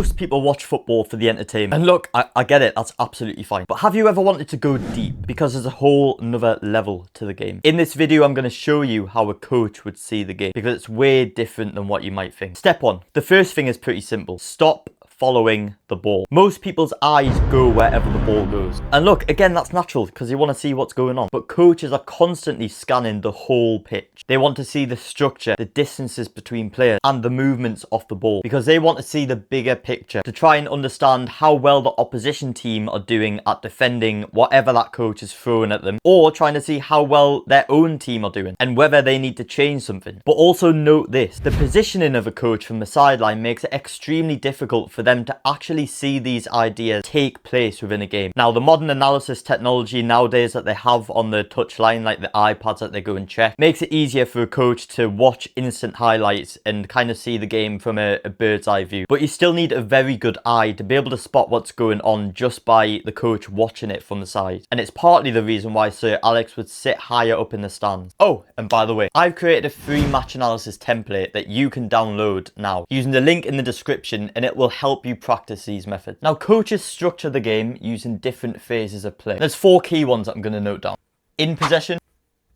Most people watch football for the entertainment. And look, I get it, that's absolutely fine. But have you ever wanted to go deep? Because there's a whole nother level to the game. In this video, I'm going to show you how a coach would see the game, because it's way different than what you might think. Step one. The first thing is pretty simple. Stop following the ball. Most people's eyes go wherever the ball goes. And look, again, that's natural because you want to see what's going on. But coaches are constantly scanning the whole pitch. They want to see the structure, the distances between players, and the movements off the ball, because they want to see the bigger picture to try and understand how well the opposition team are doing at defending whatever that coach is throwing at them, or trying to see how well their own team are doing and whether they need to change something. But also note this, the positioning of a coach from the sideline makes it extremely difficult for them to actually see these ideas take place within a game. Now, the modern analysis technology nowadays that they have on the touchline, like the iPads that they go and check, makes it easier for a coach to watch instant highlights and kind of see the game from a bird's eye view. But you still need a very good eye to be able to spot what's going on just by the coach watching it from the side. And it's partly the reason why Sir Alex would sit higher up in the stands. Oh, and by the way, I've created a free match analysis template that you can download now using the link in the description, and it will help you practice these methods. Now, coaches structure the game using different phases of play. There's 4 key ones that I'm going to note down: in possession,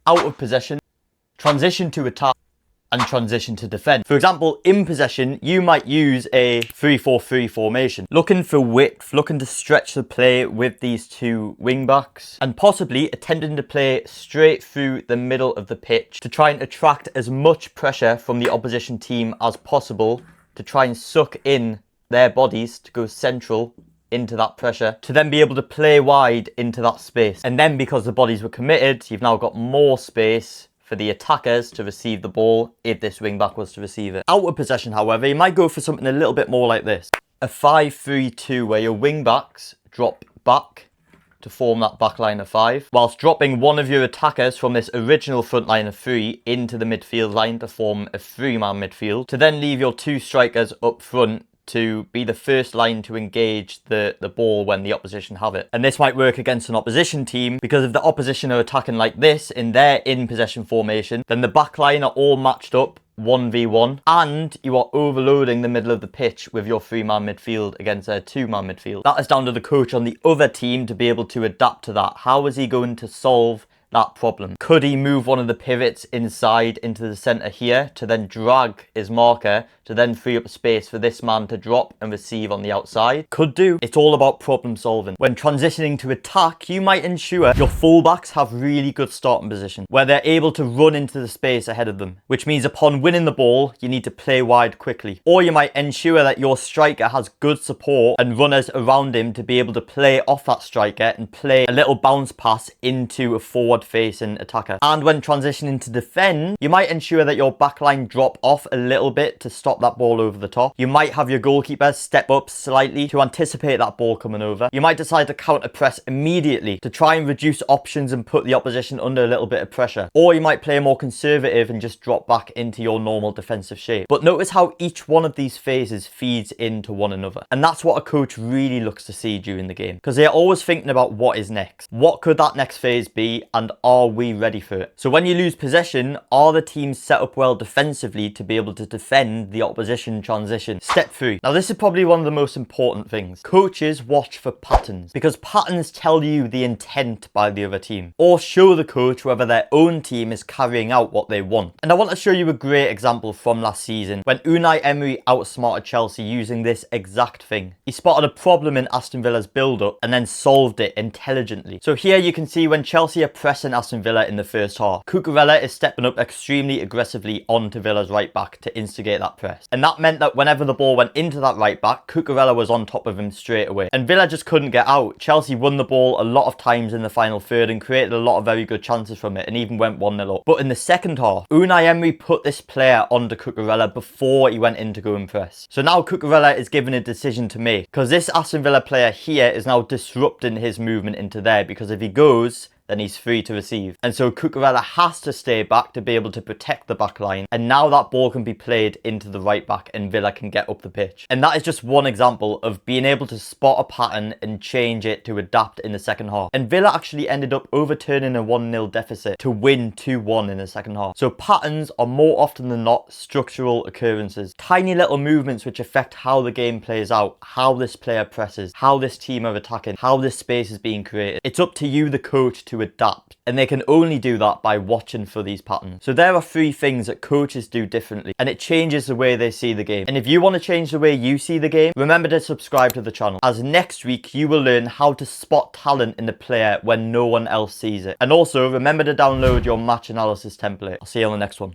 out of possession, transition to attack, and transition to defend. For example, in possession, you might use a 3-4-3 formation, looking for width, looking to stretch the play with these 2 wing backs, and possibly attempting to play straight through the middle of the pitch to try and attract as much pressure from the opposition team as possible, to try and suck in their bodies to go central into that pressure, to then be able to play wide into that space. And then, because the bodies were committed, you've now got more space for the attackers to receive the ball if this wing back was to receive it. Out of possession, however, you might go for something a little bit more like this: a 5-3-2, where your wing backs drop back to form that back line of 5, whilst dropping one of your attackers from this original front line of 3 into the midfield line to form a 3-man midfield, to then leave your 2 strikers up front to be the first line to engage the ball when the opposition have it. And this might work against an opposition team, because if the opposition are attacking like this in their in-possession formation, then the back line are all matched up 1v1, and you are overloading the middle of the pitch with your 3-man midfield against their 2-man midfield. That is down to the coach on the other team to be able to adapt to that. How is he going to solve that problem? Could he move one of the pivots inside into the centre here to then drag his marker to then free up space for this man to drop and receive on the outside? Could do. It's all about problem solving. When transitioning to attack, you might ensure your fullbacks have really good starting position, where they're able to run into the space ahead of them, which means upon winning the ball, you need to play wide quickly. Or you might ensure that your striker has good support and runners around him to be able to play off that striker and play a little bounce pass into a forward-facing attacker. And when transitioning to defend, you might ensure that your backline drop off a little bit to stop that ball over the top. You might have your goalkeeper step up slightly to anticipate that ball coming over. You might decide to counter press immediately to try and reduce options and put the opposition under a little bit of pressure. Or you might play more conservative and just drop back into your normal defensive shape. But notice how each one of these phases feeds into one another. And that's what a coach really looks to see during the game, because they're always thinking about what is next. What could that next phase be, and are we ready for it? So when you lose possession, are the teams set up well defensively to be able to defend the opposition transition? Step 3. Now, this is probably one of the most important things. Coaches watch for patterns, because patterns tell you the intent by the other team, or show the coach whether their own team is carrying out what they want. And I want to show you a great example from last season when Unai Emery outsmarted Chelsea using this exact thing. He spotted a problem in Aston Villa's build-up and then solved it intelligently. So here you can see when Chelsea are pressing Aston Villa in the first half, Cucurella is stepping up extremely aggressively onto Villa's right back to instigate that press. And that meant that whenever the ball went into that right back, Cucurella was on top of him straight away. And Villa just couldn't get out. Chelsea won the ball a lot of times in the final third and created a lot of very good chances from it, and even went 1-0 up. But in the second half, Unai Emery put this player onto Cucurella before he went in to go and press. So now Cucurella is given a decision to make, because this Aston Villa player here is now disrupting his movement into there, because if he goes, then he's free to receive. And so Cucurella has to stay back to be able to protect the back line. And now that ball can be played into the right back and Villa can get up the pitch. And that is just one example of being able to spot a pattern and change it to adapt in the second half. And Villa actually ended up overturning a 1-0 deficit to win 2-1 in the second half. So patterns are more often than not structural occurrences. Tiny little movements which affect how the game plays out, how this player presses, how this team are attacking, how this space is being created. It's up to you, the coach, to adapt. And they can only do that by watching for these patterns. So there are 3 things that coaches do differently, and it changes the way they see the game. And if you want to change the way you see the game, remember to subscribe to the channel, as next week you will learn how to spot talent in the player when no one else sees it. And also remember to download your match analysis template. I'll see you on the next one.